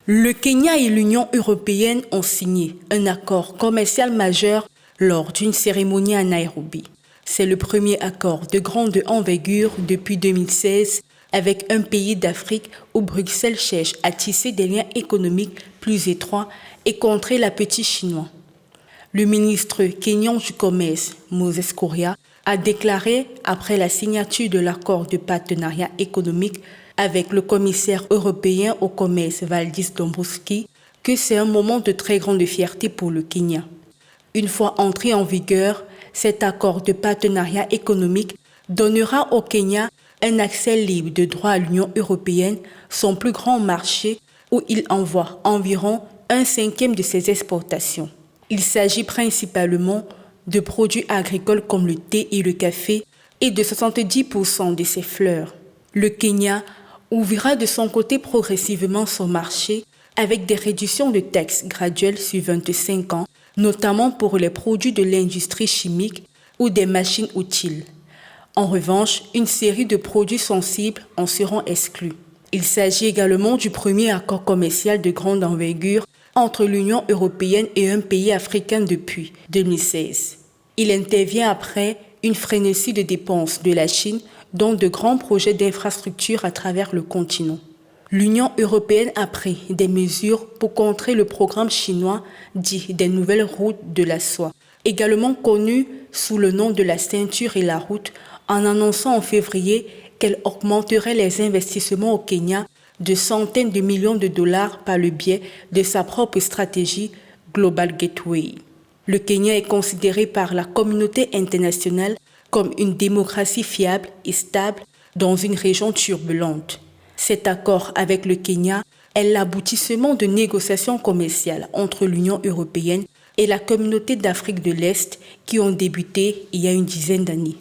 Le Kenya et l'Union européenne ont signé un accord commercial majeur lors d'une cérémonie à Nairobi. C'est le premier accord de grande envergure depuis 2016 avec un pays d'Afrique où Bruxelles cherche à tisser des liens économiques plus étroits et contrer l'appétit chinois. Le ministre kenyan du Commerce, Moses Kuria, a déclaré après la signature de l'accord de partenariat économique avec le commissaire européen au commerce Valdis Dombrovskis que c'est un moment de très grande fierté pour le Kenya. Une fois entré en vigueur, cet accord de partenariat économique donnera au Kenya un accès libre de droit à l'Union européenne, son plus grand marché, où il envoie environ 1/5 de ses exportations. Il s'agit principalement de produits agricoles comme le thé et le café et de 70% de ses fleurs. Le Kenya ouvrira de son côté progressivement son marché avec des réductions de taxes graduelles sur 25 ans, notamment pour les produits de l'industrie chimique ou des machines utiles. En revanche, une série de produits sensibles en seront exclus. Il s'agit également du premier accord commercial de grande envergure entre l'Union européenne et un pays africain depuis 2016. Il intervient après une frénésie de dépenses de la Chine, dont de grands projets d'infrastructures à travers le continent. L'Union européenne a pris des mesures pour contrer le programme chinois dit des nouvelles routes de la soie, également connu sous le nom de la ceinture et la route, en annonçant en février qu'elle augmenterait les investissements au Kenya de centaines de millions de dollars par le biais de sa propre stratégie Global Gateway. Le Kenya est considéré par la communauté internationale comme une démocratie fiable et stable dans une région turbulente. Cet accord avec le Kenya est l'aboutissement de négociations commerciales entre l'Union européenne et la communauté d'Afrique de l'Est qui ont débuté il y a une dizaine d'années.